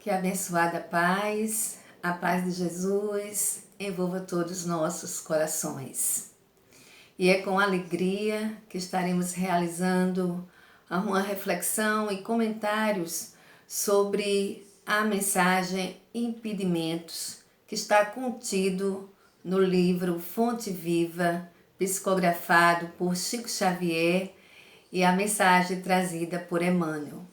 Que a abençoada paz, a paz de Jesus, envolva todos os nossos corações. E é com alegria que estaremos realizando uma reflexão e comentários sobre a mensagem Impedimentos, que está contido no livro Fonte Viva, psicografado por Chico Xavier, e a mensagem trazida por Emmanuel.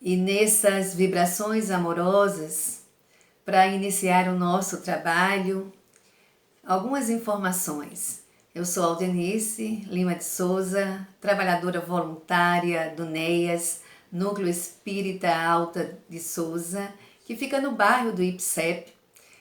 E nessas vibrações amorosas, para iniciar o nosso trabalho, algumas informações. Eu sou Aldenice Lima de Souza, trabalhadora voluntária do NEAS, Núcleo Espírita Alta de Souza, que fica no bairro do IPSEP,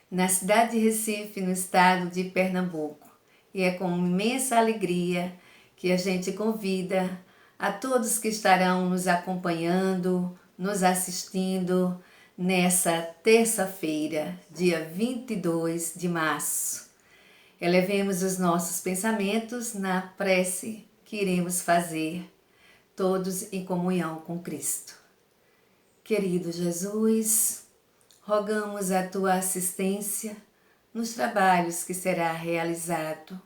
na cidade de Recife, no estado de Pernambuco. E é com imensa alegria que a gente convida a todos que estarão nos acompanhando, nos assistindo nessa terça-feira, dia 22 de março. Elevemos os nossos pensamentos na prece que iremos fazer, todos em comunhão com Cristo. Querido Jesus, rogamos a Tua assistência nos trabalhos que será realizado.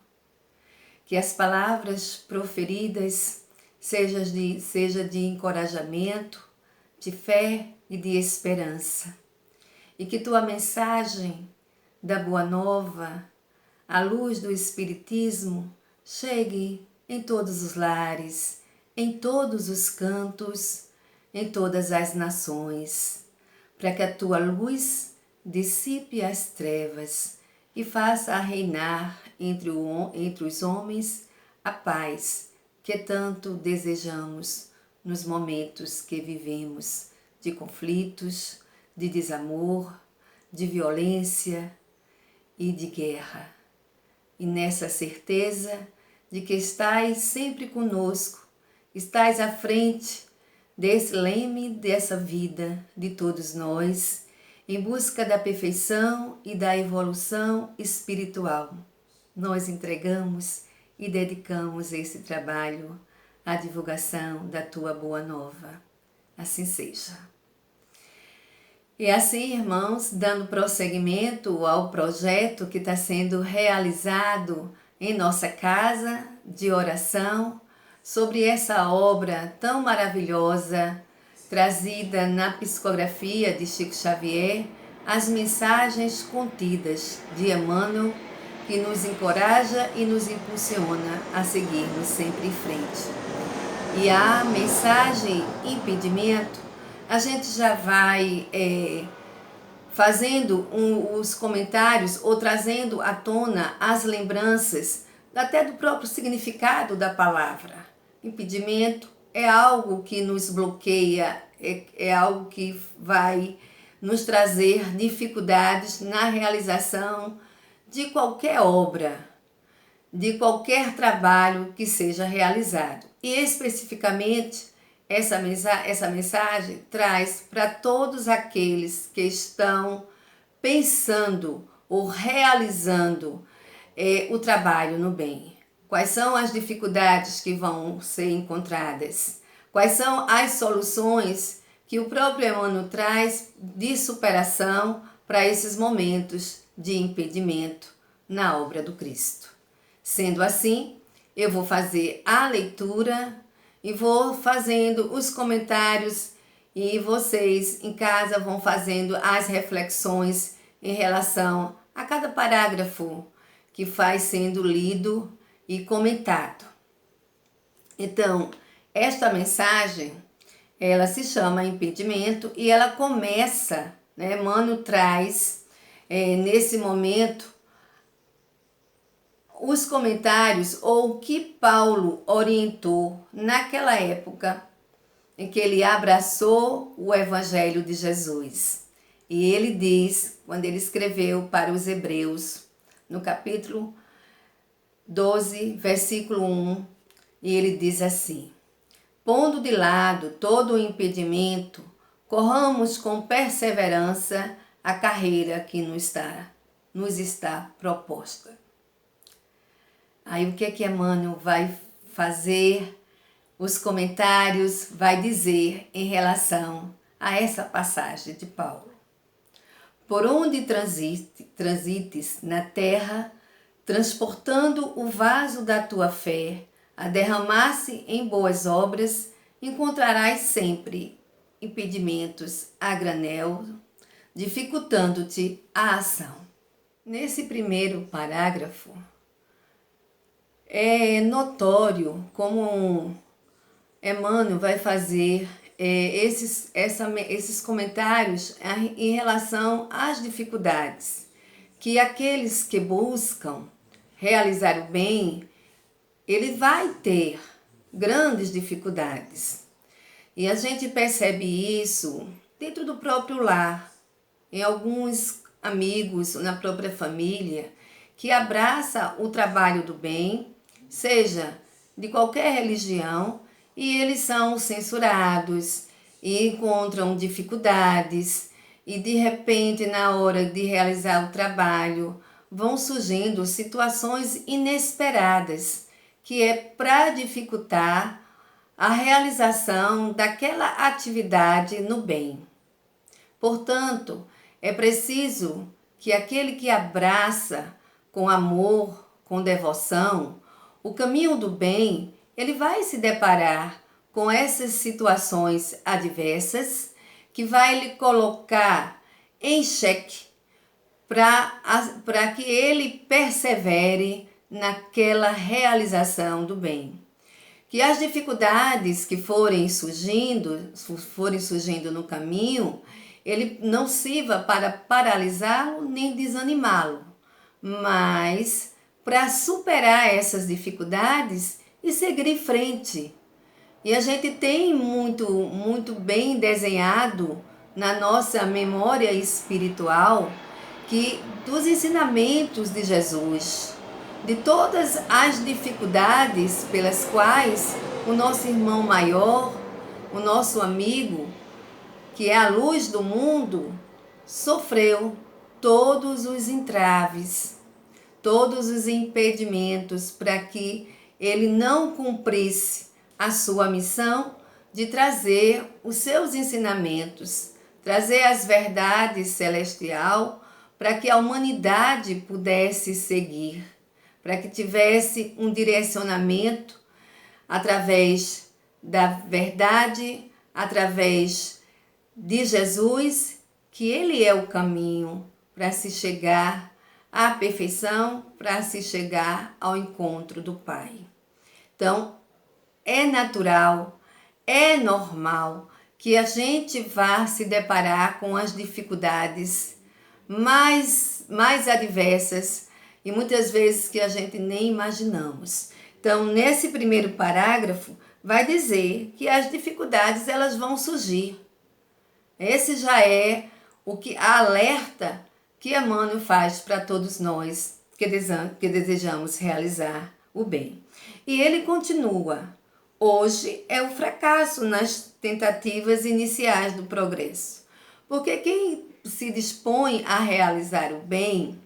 Que as palavras proferidas seja de encorajamento, de fé e de esperança. E que Tua mensagem da Boa Nova, a luz do Espiritismo, chegue em todos os lares, em todos os cantos, em todas as nações, para que a Tua luz dissipe as trevas e faça reinar entre os homens a paz que tanto desejamos nos momentos que vivemos de conflitos, de desamor, de violência e de guerra. E nessa certeza de que estais sempre conosco, estais à frente desse leme dessa vida de todos nós, em busca da perfeição e da evolução espiritual. Nós entregamos e dedicamos esse trabalho à divulgação da Tua Boa Nova. Assim seja. E assim, irmãos, dando prosseguimento ao projeto que está sendo realizado em nossa casa de oração, sobre essa obra tão maravilhosa, trazida na psicografia de Chico Xavier, as mensagens contidas de Emmanuel, que nos encoraja e nos impulsiona a seguirmos sempre em frente. E a mensagem Impedimento, a gente já vai fazendo os comentários ou trazendo à tona as lembranças até do próprio significado da palavra. Impedimento é algo que nos bloqueia, é algo que vai nos trazer dificuldades na realização de qualquer obra, de qualquer trabalho que seja realizado. E especificamente, essa mensagem traz para todos aqueles que estão pensando ou realizando o trabalho no bem. Quais são as dificuldades que vão ser encontradas? Quais são as soluções que o próprio Emmanuel traz de superação para esses momentos de impedimento na obra do Cristo? Sendo assim, eu vou fazer a leitura e vou fazendo os comentários e vocês em casa vão fazendo as reflexões em relação a cada parágrafo que vai sendo lido e comentado. Então, esta mensagem, ela se chama Impedimento e ela começa, Emmanuel traz nesse momento os comentários ou o que Paulo orientou naquela época em que ele abraçou o Evangelho de Jesus. E ele diz, quando ele escreveu para os Hebreus, no capítulo 12, versículo 1, e ele diz assim: pondo de lado todo o impedimento, corramos com perseverança a carreira que nos está proposta. Aí o que Emmanuel vai fazer? Os comentários vai dizer em relação a essa passagem de Paulo. Por onde transites na terra, transportando o vaso da tua fé, a derramar-se em boas obras, encontrarás sempre impedimentos a granel, dificultando-te a ação. Nesse primeiro parágrafo, é notório como Emmanuel vai fazer esses comentários em relação às dificuldades que aqueles que buscam realizar o bem, ele vai ter grandes dificuldades. E a gente percebe isso dentro do próprio lar, em alguns amigos, na própria família, que abraça o trabalho do bem, seja de qualquer religião, e eles são censurados e encontram dificuldades, e de repente, na hora de realizar o trabalho, vão surgindo situações inesperadas, que é para dificultar a realização daquela atividade no bem. Portanto, é preciso que aquele que abraça com amor, com devoção, o caminho do bem, ele vai se deparar com essas situações adversas que vai lhe colocar em xeque para que ele persevere naquela realização do bem. Que as dificuldades que forem surgindo no caminho, ele não sirva para paralisá-lo nem desanimá-lo, mas para superar essas dificuldades e seguir em frente. E a gente tem muito bem desenhado na nossa memória espiritual que dos ensinamentos de Jesus, de todas as dificuldades pelas quais o nosso irmão maior, o nosso amigo, que é a luz do mundo, sofreu todos os entraves, todos os impedimentos para que ele não cumprisse a sua missão de trazer os seus ensinamentos, trazer as verdades celestial para que a humanidade pudesse seguir, para que tivesse um direcionamento através da verdade, através de Jesus, que ele é o caminho para se chegar à perfeição, para se chegar ao encontro do Pai. Então, é natural, é normal que a gente vá se deparar com as dificuldades mais adversas e muitas vezes que a gente nem imaginamos. Então, nesse primeiro parágrafo, vai dizer que as dificuldades elas vão surgir. Esse já é a alerta que Emmanuel faz para todos nós que desejamos realizar o bem. E ele continua: hoje é o fracasso nas tentativas iniciais do progresso, porque quem se dispõe a realizar o bem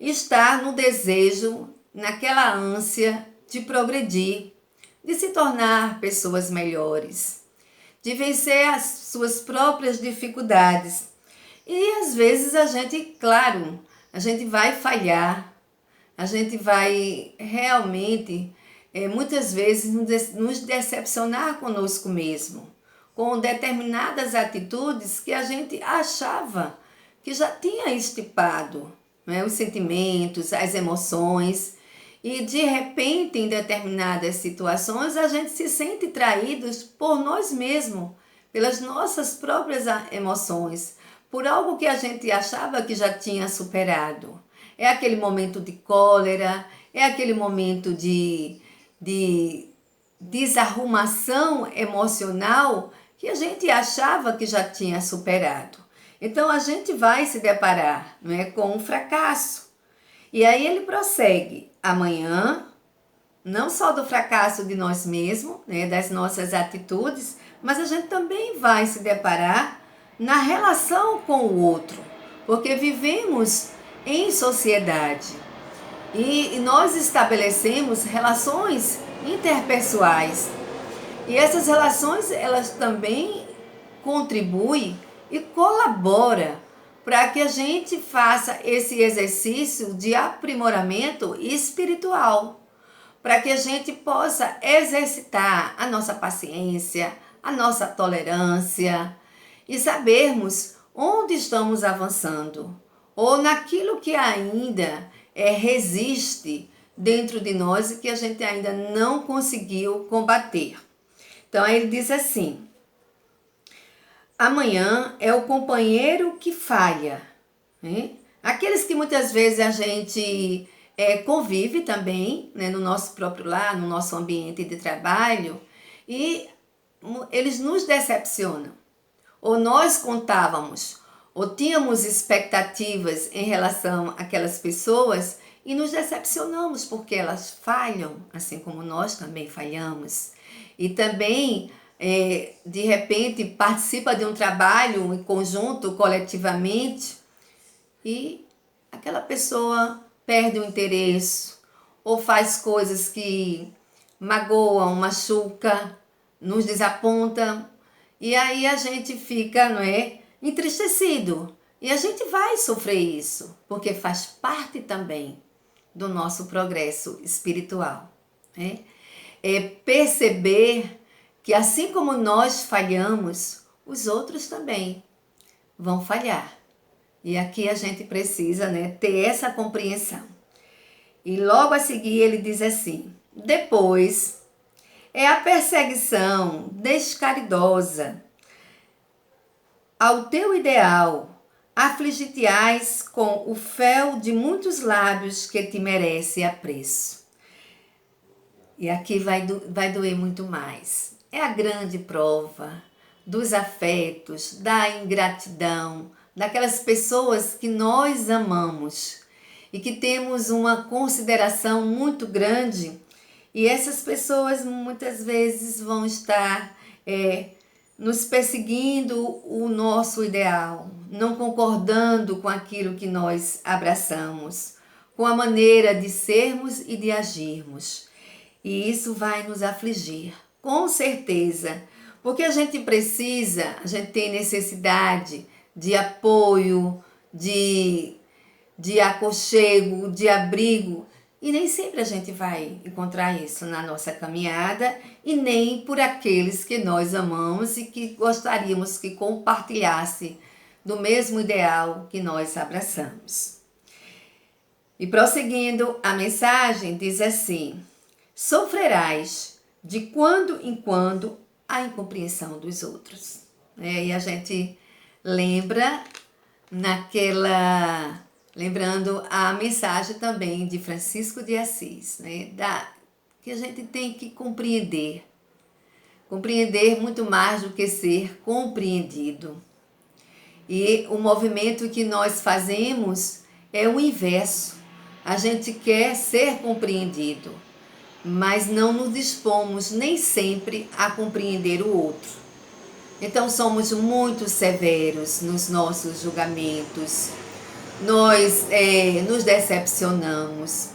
está no desejo, naquela ânsia de progredir, de se tornar pessoas melhores, de vencer as suas próprias dificuldades. E às vezes a gente vai falhar, a gente vai realmente, muitas vezes, nos decepcionar conosco mesmo, com determinadas atitudes que a gente achava que já tinha estipado, né, os sentimentos, as emoções, e de repente, em determinadas situações, a gente se sente traídos por nós mesmos, pelas nossas próprias emoções, por algo que a gente achava que já tinha superado. É aquele momento de cólera, é aquele momento de desarrumação emocional que a gente achava que já tinha superado. Então a gente vai se deparar, né, com um fracasso. E aí ele prossegue: amanhã, não só do fracasso de nós mesmos, né, das nossas atitudes, mas a gente também vai se deparar na relação com o outro, porque vivemos em sociedade e nós estabelecemos relações interpessoais. E essas relações, elas também contribui e colabora para que a gente faça esse exercício de aprimoramento espiritual, para que a gente possa exercitar a nossa paciência, a nossa tolerância e sabermos onde estamos avançando ou naquilo que ainda resiste dentro de nós e que a gente ainda não conseguiu combater. Então, aí ele diz assim: amanhã é o companheiro que falha, né? Aqueles que muitas vezes a gente convive também, né, no nosso próprio lar, no nosso ambiente de trabalho, e eles nos decepcionam. Ou nós contávamos, ou tínhamos expectativas em relação àquelas pessoas e nos decepcionamos porque elas falham, assim como nós também falhamos. E também, de repente, participa de um trabalho em conjunto, coletivamente, e aquela pessoa perde o interesse ou faz coisas que magoam, machucam, nos desapontam, e aí a gente fica, não é, entristecido. E a gente vai sofrer isso, porque faz parte também do nosso progresso espiritual, né? É perceber que assim como nós falhamos, os outros também vão falhar. E aqui a gente precisa, né, ter essa compreensão. E logo a seguir ele diz assim: depois é a perseguição descaridosa ao teu ideal, afligir-te-ás com o fel de muitos lábios que te merece apreço. E aqui vai doer muito mais. É a grande prova dos afetos, da ingratidão, daquelas pessoas que nós amamos e que temos uma consideração muito grande, e essas pessoas muitas vezes vão estar nos perseguindo o nosso ideal, não concordando com aquilo que nós abraçamos, com a maneira de sermos e de agirmos. E isso vai nos afligir, com certeza, porque a gente tem necessidade de apoio, de aconchego, de abrigo, e nem sempre a gente vai encontrar isso na nossa caminhada e nem por aqueles que nós amamos e que gostaríamos que compartilhasse do mesmo ideal que nós abraçamos. E prosseguindo, a mensagem diz assim: sofrerás de quando em quando a incompreensão dos outros. E a gente lembra lembrando a mensagem também de Francisco de Assis, né? Que a gente tem que compreender muito mais do que ser compreendido. E o movimento que nós fazemos é o inverso. A gente quer ser compreendido, mas não nos dispomos nem sempre a compreender o outro. Então somos muito severos nos nossos julgamentos, nós nos decepcionamos,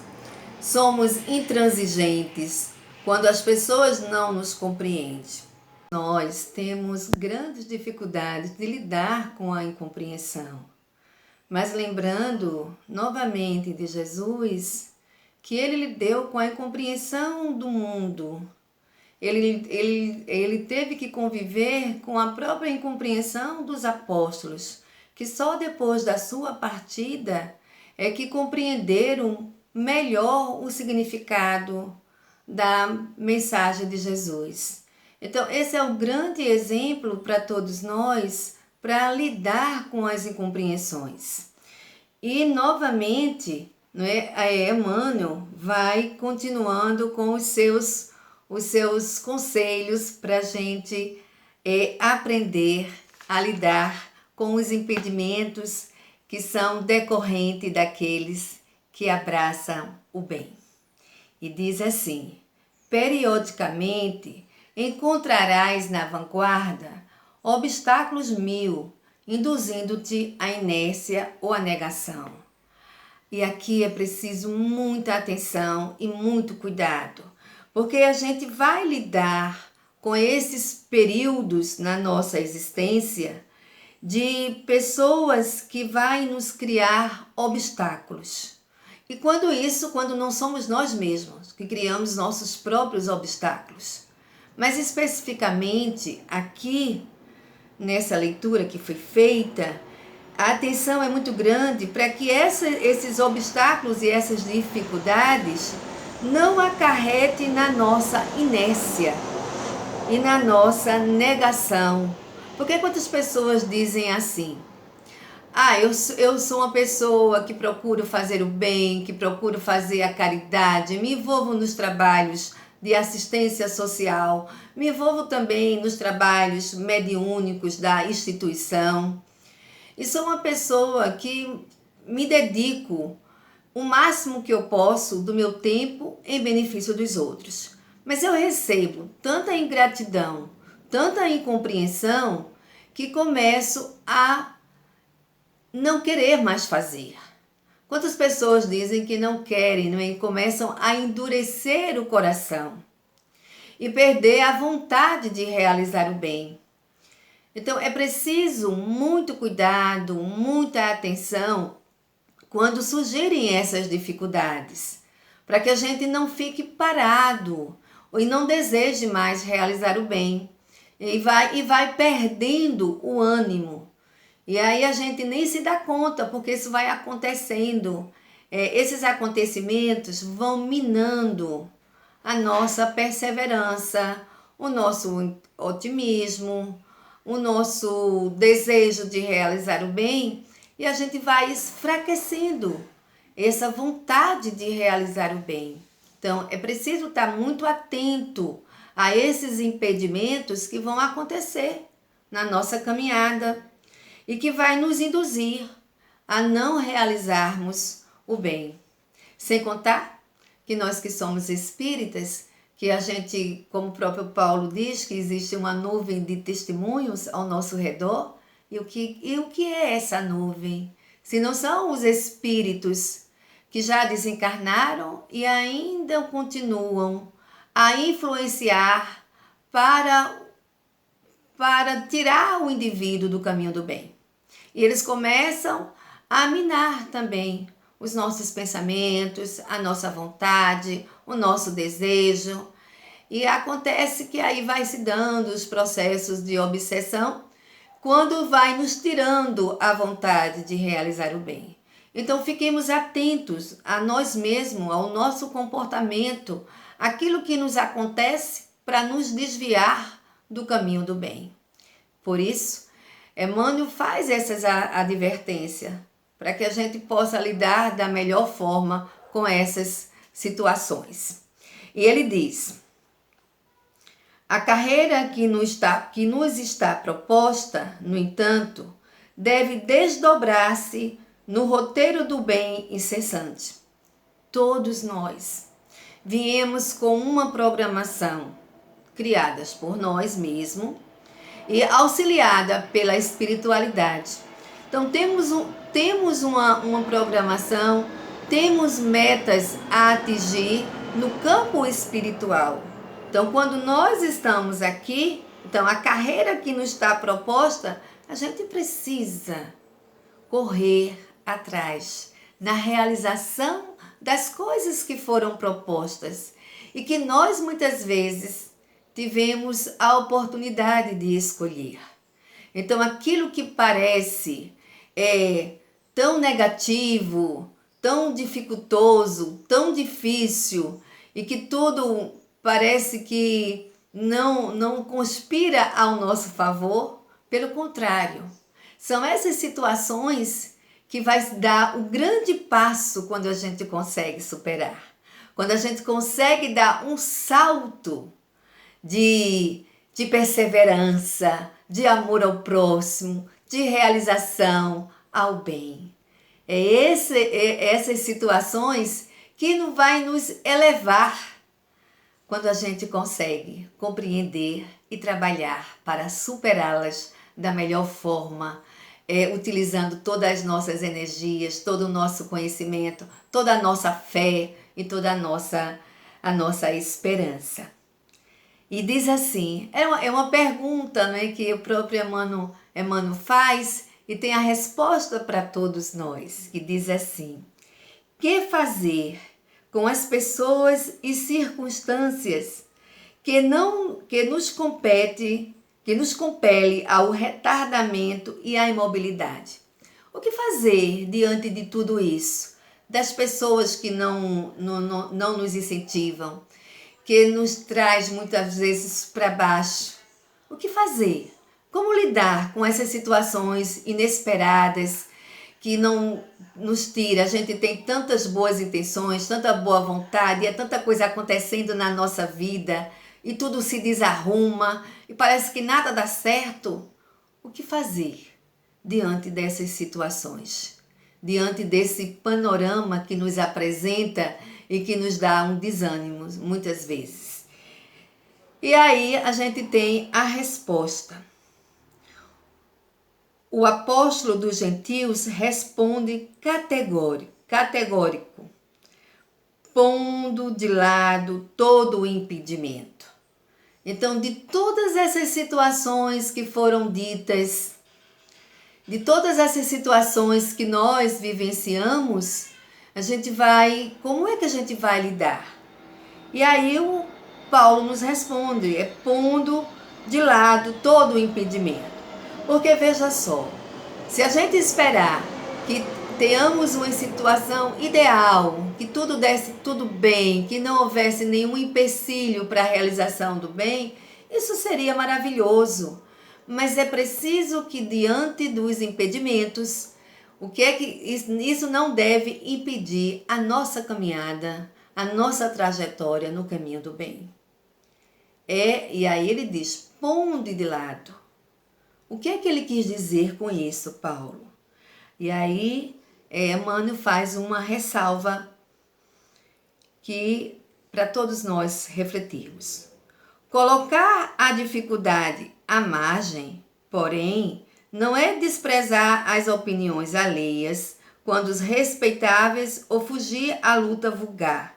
somos intransigentes quando as pessoas não nos compreendem. Nós temos grandes dificuldades de lidar com a incompreensão, mas lembrando novamente de Jesus, que ele lidou com a incompreensão do mundo. Ele teve que conviver com a própria incompreensão dos apóstolos, que só depois da sua partida é que compreenderam melhor o significado da mensagem de Jesus. Então, esse é o grande exemplo para todos nós para lidar com as incompreensões. E, novamente, Emmanuel vai continuando com os seus conselhos para a gente aprender a lidar com os impedimentos que são decorrentes daqueles que abraçam o bem. E diz assim: periodicamente encontrarás na vanguarda obstáculos mil, induzindo-te à inércia ou à negação. E aqui é preciso muita atenção e muito cuidado, porque a gente vai lidar com esses períodos na nossa existência de pessoas que vai nos criar obstáculos. E quando não somos nós mesmos que criamos nossos próprios obstáculos. Mas especificamente aqui, nessa leitura que foi feita, a atenção é muito grande para que esses obstáculos e essas dificuldades não acarretem na nossa inércia e na nossa negação. Porque quantas pessoas dizem assim: eu sou uma pessoa que procuro fazer o bem, que procuro fazer a caridade, me envolvo nos trabalhos de assistência social, me envolvo também nos trabalhos mediúnicos da instituição. E sou uma pessoa que me dedico o máximo que eu posso do meu tempo em benefício dos outros. Mas eu recebo tanta ingratidão, tanta incompreensão, que começo a não querer mais fazer. Quantas pessoas dizem que não querem, não é? Começam a endurecer o coração e perder a vontade de realizar o bem. Então é preciso muito cuidado, muita atenção quando surgirem essas dificuldades, para que a gente não fique parado e não deseje mais realizar o bem e vai perdendo o ânimo. E aí a gente nem se dá conta, porque isso vai acontecendo. Esses acontecimentos vão minando a nossa perseverança, o nosso otimismo, o nosso desejo de realizar o bem, e a gente vai enfraquecendo essa vontade de realizar o bem. Então, é preciso estar muito atento a esses impedimentos que vão acontecer na nossa caminhada e que vai nos induzir a não realizarmos o bem. Sem contar que nós que somos espíritas, que a gente, como o próprio Paulo diz, que existe uma nuvem de testemunhos ao nosso redor. E o que é essa nuvem? Se não são os espíritos que já desencarnaram e ainda continuam a influenciar para tirar o indivíduo do caminho do bem. E eles começam a minar também os nossos pensamentos, a nossa vontade, o nosso desejo. E acontece que aí vai se dando os processos de obsessão, quando vai nos tirando a vontade de realizar o bem. Então fiquemos atentos a nós mesmos, ao nosso comportamento, aquilo que nos acontece para nos desviar do caminho do bem. Por isso, Emmanuel faz essas advertências, para que a gente possa lidar da melhor forma com essas situações. E ele diz: a carreira que nos está proposta, no entanto, deve desdobrar-se no roteiro do bem incessante. Todos nós viemos com uma programação criada por nós mesmos e auxiliada pela espiritualidade. Então temos uma programação, temos metas a atingir no campo espiritual. Então, quando nós estamos aqui, então a carreira que nos está proposta, a gente precisa correr atrás na realização das coisas que foram propostas e que nós muitas vezes tivemos a oportunidade de escolher. Então, aquilo que parece tão negativo, tão dificultoso, tão difícil e que tudo parece que não conspira ao nosso favor, pelo contrário, são essas situações que vai dar o grande passo quando a gente consegue superar, quando a gente consegue dar um salto de perseverança, de amor ao próximo, de realização ao bem. Essas situações que não vai nos elevar quando a gente consegue compreender e trabalhar para superá-las da melhor forma, utilizando todas as nossas energias, todo o nosso conhecimento, toda a nossa fé e toda a nossa esperança. E diz assim, é uma pergunta, né, que o próprio Emmanuel faz e tem a resposta para todos nós, que diz assim: que fazer com as pessoas e circunstâncias que nos compele ao retardamento e à imobilidade? O que fazer diante de tudo isso? Das pessoas que não nos incentivam, que nos traz muitas vezes para baixo. O que fazer? Como lidar com essas situações inesperadas que não nos tira? A gente tem tantas boas intenções, tanta boa vontade, é tanta coisa acontecendo na nossa vida e tudo se desarruma e parece que nada dá certo. O que fazer diante dessas situações? Diante desse panorama que nos apresenta e que nos dá um desânimo muitas vezes. E aí a gente tem a resposta. O apóstolo dos gentios responde categórico, pondo de lado todo o impedimento. Então, de todas essas situações que foram ditas, de todas essas situações que nós vivenciamos, como é que a gente vai lidar? E aí o Paulo nos responde, pondo de lado todo o impedimento. Porque veja só, se a gente esperar que tenhamos uma situação ideal, que tudo desse tudo bem, que não houvesse nenhum empecilho para a realização do bem, isso seria maravilhoso. Mas é preciso que diante dos impedimentos, isso não deve impedir a nossa caminhada, a nossa trajetória no caminho do bem. E aí ele diz, pondo de lado. O que é que ele quis dizer com isso, Paulo? E aí Emmanuel faz uma ressalva que para todos nós refletirmos. Colocar a dificuldade à margem, porém, não é desprezar as opiniões alheias quando os respeitáveis ou fugir à luta vulgar.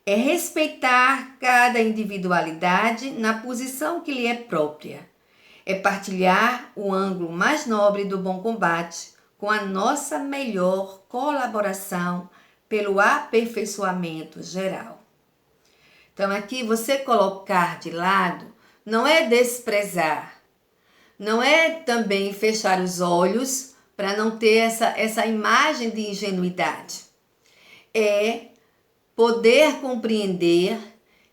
É respeitar cada individualidade na posição que lhe é própria. É partilhar o ângulo mais nobre do bom combate com a nossa melhor colaboração pelo aperfeiçoamento geral. Então aqui você colocar de lado não é desprezar, não é também fechar os olhos para não ter essa imagem de ingenuidade. É poder compreender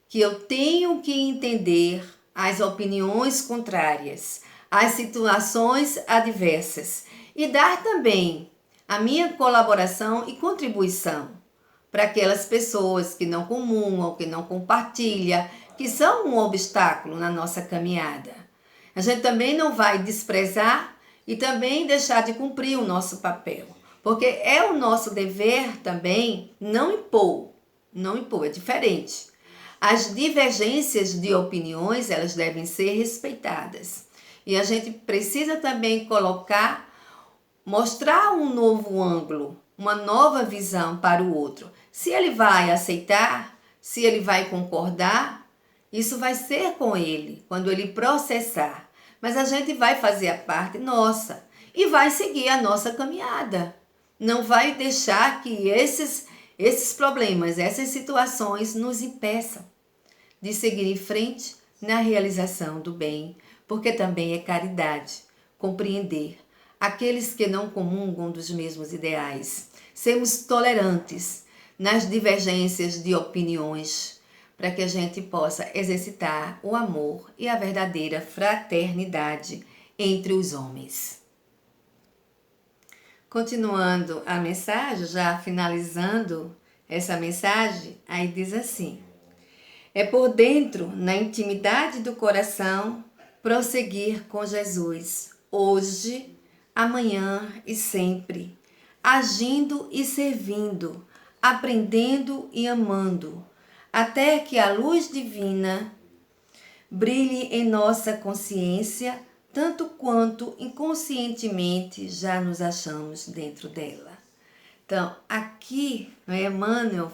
que eu tenho que entender as opiniões contrárias, as situações adversas e dar também a minha colaboração e contribuição para aquelas pessoas que não comungam, que não compartilham, que são um obstáculo na nossa caminhada. A gente também não vai desprezar e também deixar de cumprir o nosso papel, porque é o nosso dever também não impor, é diferente. As divergências de opiniões, elas devem ser respeitadas. E a gente precisa também mostrar um novo ângulo, uma nova visão para o outro. Se ele vai aceitar, se ele vai concordar, isso vai ser com ele, quando ele processar. Mas a gente vai fazer a parte nossa e vai seguir a nossa caminhada. Não vai deixar que esses problemas, essas situações nos impeçam de seguir em frente na realização do bem, porque também é caridade compreender aqueles que não comungam dos mesmos ideais. Sermos tolerantes nas divergências de opiniões, para que a gente possa exercitar o amor e a verdadeira fraternidade entre os homens. Continuando a mensagem, já finalizando essa mensagem, aí diz assim: é por dentro, na intimidade do coração, prosseguir com Jesus, hoje, amanhã e sempre, agindo e servindo, aprendendo e amando, até que a luz divina brilhe em nossa consciência, tanto quanto inconscientemente já nos achamos dentro dela. Então, aqui, Emmanuel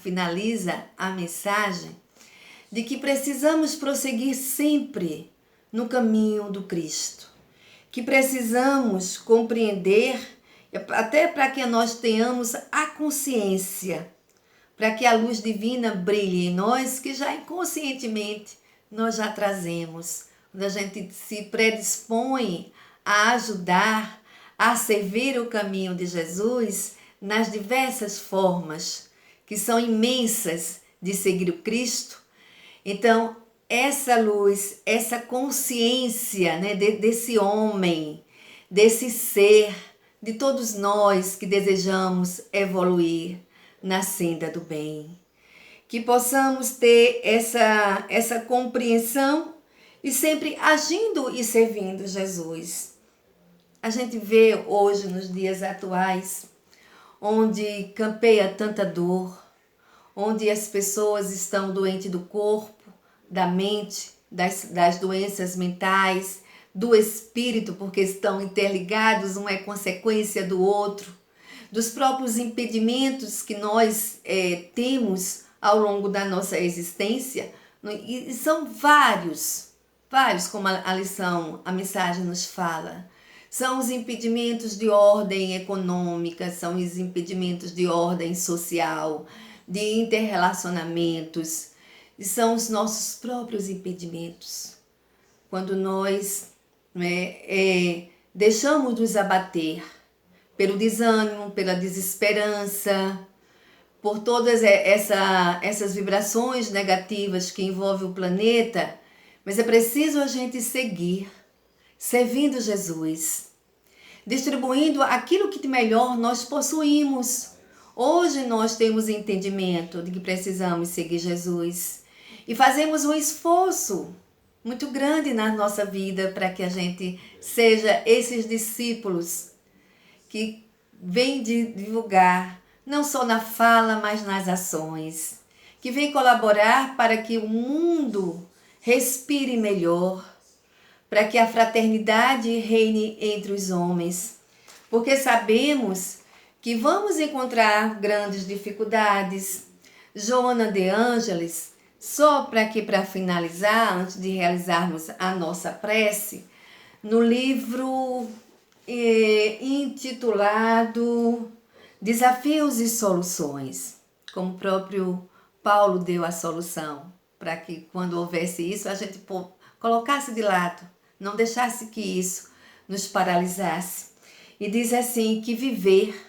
finaliza a mensagem de que precisamos prosseguir sempre no caminho do Cristo, que precisamos compreender, até para que nós tenhamos a consciência, para que a luz divina brilhe em nós, que já inconscientemente nós já trazemos. Quando a gente se predispõe a ajudar, a servir o caminho de Jesus nas diversas formas, que são imensas de seguir o Cristo. Então, essa luz, essa consciência, né, desse homem, desse ser, de todos nós que desejamos evoluir na senda do bem. Que possamos ter essa compreensão e sempre agindo e servindo Jesus. A gente vê hoje, nos dias atuais, onde campeia tanta dor, onde as pessoas estão doentes do corpo, da mente, das doenças mentais, do espírito, porque estão interligados, um é consequência do outro, dos próprios impedimentos que nós temos ao longo da nossa existência, e são vários, como a mensagem nos fala. São os impedimentos de ordem econômica, são os impedimentos de ordem social, de interrelacionamentos, e são os nossos próprios impedimentos. Quando nós deixamos nos abater pelo desânimo, pela desesperança, por todas essas vibrações negativas que envolvem o planeta, mas é preciso a gente seguir, servindo Jesus, distribuindo aquilo que de melhor nós possuímos. Hoje nós temos entendimento de que precisamos seguir Jesus e fazemos um esforço muito grande na nossa vida para que a gente seja esses discípulos que vêm divulgar, não só na fala, mas nas ações, que vêm colaborar para que o mundo respire melhor, para que a fraternidade reine entre os homens, porque sabemos que vamos encontrar grandes dificuldades. Joana de Ângeles, só para finalizar, antes de realizarmos a nossa prece, no livro intitulado Desafios e Soluções, como o próprio Paulo deu a solução, para que quando houvesse isso a gente colocasse de lado, não deixasse que isso nos paralisasse. E diz assim que viver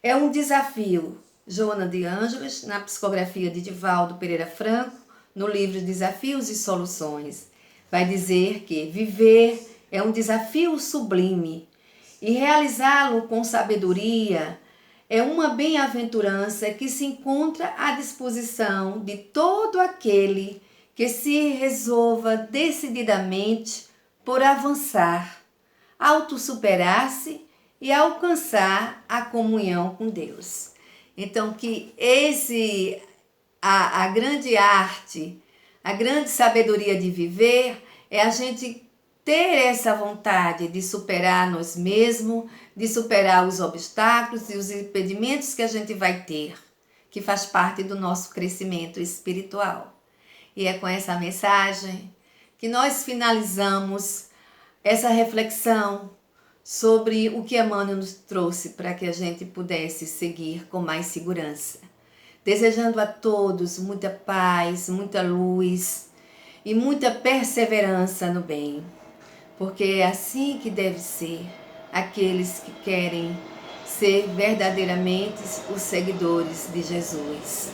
é um desafio. Joana de Ângeles, na psicografia de Divaldo Pereira Franco, no livro Desafios e Soluções, vai dizer que viver é um desafio sublime e realizá-lo com sabedoria é uma bem-aventurança que se encontra à disposição de todo aquele que se resolva decididamente por avançar, autossuperar-se e alcançar a comunhão com Deus. Então, que a grande arte, a grande sabedoria de viver é a gente ter essa vontade de superar nós mesmos, de superar os obstáculos e os impedimentos que a gente vai ter, que faz parte do nosso crescimento espiritual. E é com essa mensagem que nós finalizamos essa reflexão sobre o que Emmanuel nos trouxe para que a gente pudesse seguir com mais segurança. Desejando a todos muita paz, muita luz e muita perseverança no bem, porque é assim que deve ser aqueles que querem ser verdadeiramente os seguidores de Jesus.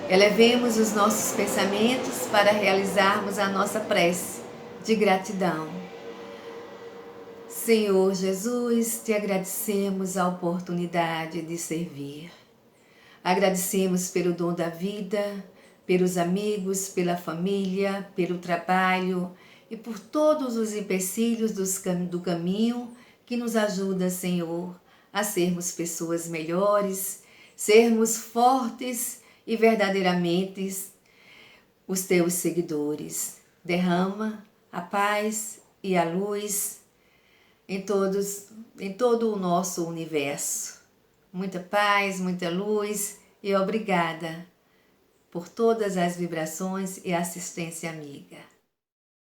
Elevemos os nossos pensamentos para realizarmos a nossa prece de gratidão. Senhor Jesus, te agradecemos a oportunidade de servir. Agradecemos pelo dom da vida, pelos amigos, pela família, pelo trabalho e por todos os empecilhos do caminho que nos ajuda, Senhor, a sermos pessoas melhores, sermos fortes e verdadeiramente os teus seguidores. Derrama a paz e a luz em todo o nosso universo. Muita paz, muita luz e obrigada por todas as vibrações e assistência amiga.